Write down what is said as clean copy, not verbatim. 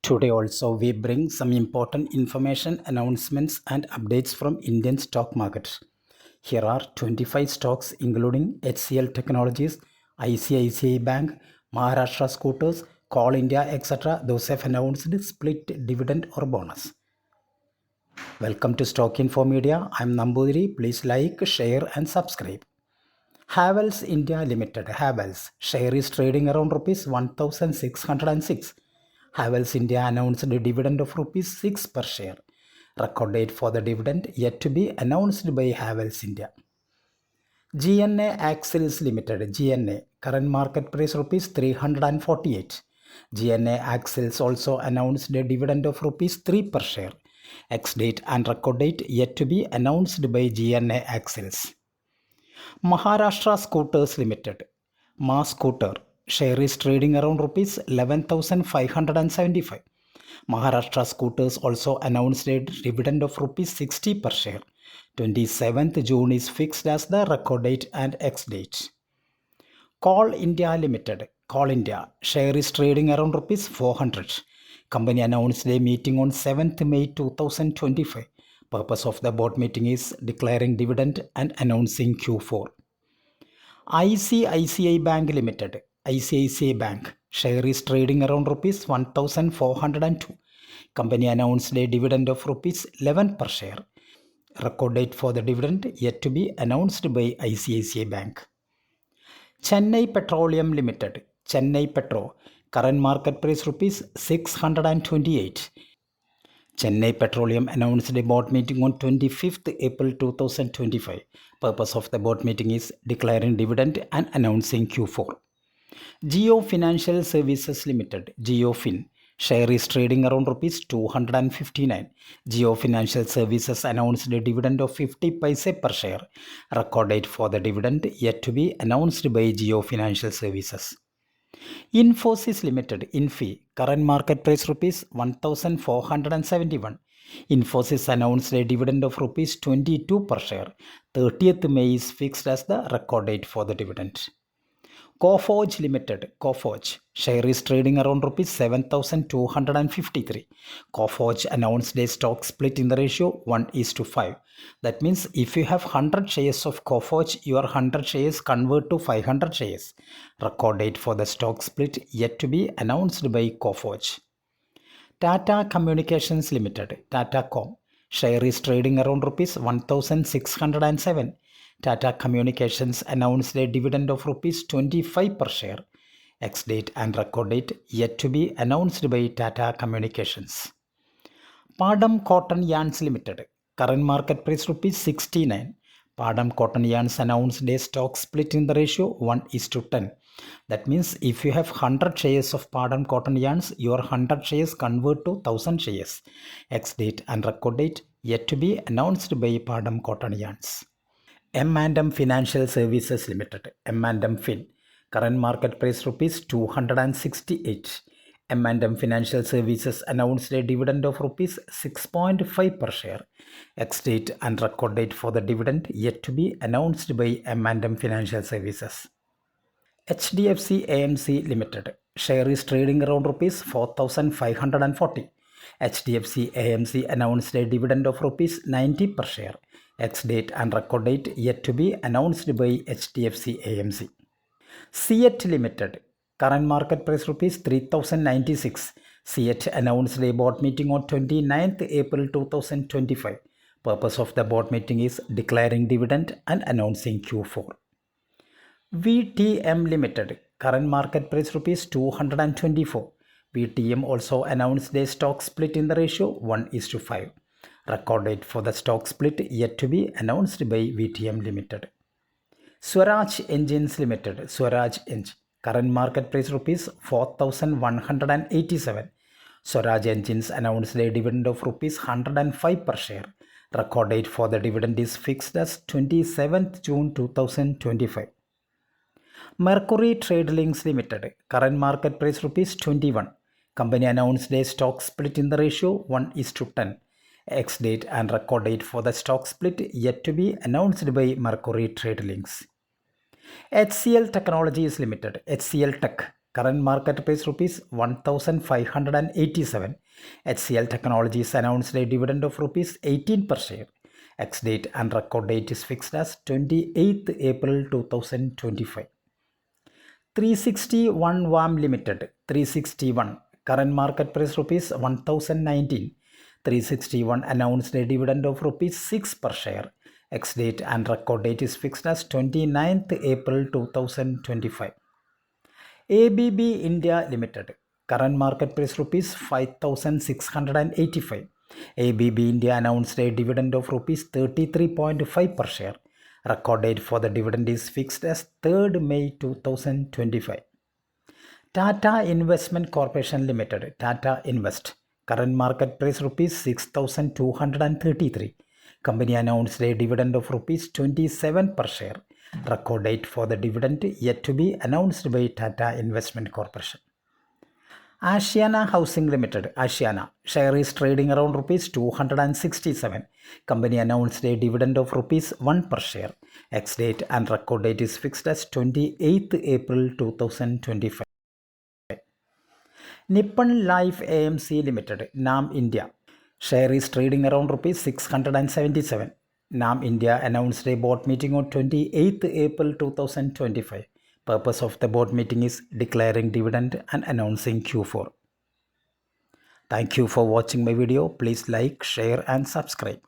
Today also we bring some important information, announcements and updates from Indian stock market. Here are 25 stocks including HCL Technologies, ICICI Bank, Maharashtra Scooters, Coal India, etc. Those have announced split dividend or bonus. Welcome to Stock Info Media. I am Nambudiri. Please like, share and subscribe. Havels India Limited, Havels, share is trading around rupees 1606. Havels India announced a dividend of rupees 6 per share. Record date for the dividend yet to be announced by Havels India. GNA Axles Limited, GNA, current market price rupees 348. GNA Axles also announced a dividend of rupees 3 per share. Ex date and record date yet to be announced by GNA Axles. Maharashtra Scooters Limited, Ma Scooter, share is trading around rupees 11,575. Maharashtra Scooters also announced a dividend of rupees 60 per share. 27th June is fixed as the record date and ex date. Coal India Limited, Coal India, share is trading around rupees 400. Company announced a meeting on 7th May 2025. Purpose of the board meeting is declaring dividend and announcing Q4. ICICI Bank Limited, ICICI Bank, share is trading around rupees 1402. Company announced a dividend of rupees 11 per share. Record date for the dividend yet to be announced by ICICI Bank. Chennai Petroleum Limited, Chennai Petro, current market price rupees 628. Chennai Petroleum announced a board meeting on 25th April 2025. Purpose of the board meeting is declaring dividend and announcing Q4. Geo Financial Services Limited, GeoFin, share is trading around rupees 259. Geo Financial Services announced a dividend of 50 paise per share. Record date for the dividend yet to be announced by Geo Financial Services. Infosys Limited, Infi, current market price rupees 1471. Infosys announced a dividend of rupees 22 per share. 30th May is fixed as the record date for the dividend. Coforge Limited, Coforge, share is trading around rupees 7,253. Coforge announced a stock split in the ratio 1:5. That means if you have 100 shares of Coforge, your 100 shares convert to 500 shares. Record date for the stock split yet to be announced by Coforge. Tata Communications Limited, Tatacom, share is trading around rupees 1,607. Tata Communications announced a dividend of rupees 25 per share. Ex date and record date yet to be announced by Tata Communications. Padam Cotton Yarns Limited, current market price rupees 69. Padam Cotton Yarns announced a stock split in the ratio 1:10. That means if you have 100 shares of Padam Cotton Yarns, your 100 shares convert to 1000 shares. Ex date and record date yet to be announced by Padam Cotton Yarns. M&M Financial Services Limited, M&M Fin, current market price rupees 268. M&M Financial Services announced a dividend of rupees 6.5 per share. Ex date and record date for the dividend yet to be announced by M&M Financial Services. HDFC AMC Limited, share is trading around rupees 4,540. HDFC AMC announced a dividend of rupees 90 per share. Ex date and record date yet to be announced by HDFC AMC. CEAT Limited, current market price rupees 3096. CEAT announced a board meeting on 29th April 2025. Purpose of the board meeting is declaring dividend and announcing Q4. VTM Limited, current market price rupees 224. VTM also announced a stock split in the ratio 1:5. Record date for the stock split yet to be announced by VTM Limited. Swaraj Engines Limited, Swaraj Engine, current market price rupees 4,187. Swaraj Engines announced a dividend of rupees 105 per share. Record date for the dividend is fixed as 27th June 2025. Mercury Trade Links Limited, current market price rupees 21. Company announced a stock split in the ratio 1:10. Ex date and record date for the stock split yet to be announced by Mercury Trade Links. HCL Technologies Limited, HCL Tech, Current market price rupees 1587. HCL Technologies announced a dividend of rupees 18 per share. Ex-date and record date is fixed as 28th April 2025. 361 WAM Limited, 361. Current market price rupees 1019. 361 announced a dividend of rupees 6 per share. Ex-date and record date is fixed as 29th April 2025. ABB India Limited. Current market price rupees 5685. ABB India announced a dividend of rupees 33.5 per share. Record date for the dividend is fixed as 3rd May 2025. Tata Investment Corporation Limited, Tata Invest. Current market price rupees 6233. Company announced a dividend of rupees 27 per share. Record date for the dividend yet to be announced by Tata Investment Corporation. Asiana Housing Limited, Asiana. Share is trading around rupees 267. Company announced a dividend of rupees 1 per share. Ex-date and record date is fixed as 28th April 2025. Nippon Life AMC Limited, NAM India. Share is trading around rupees 677. NAM India announced a board meeting on 28th April 2025. Purpose of the board meeting is declaring dividend and announcing Q4. Thank you for watching my video. Please like, share and subscribe.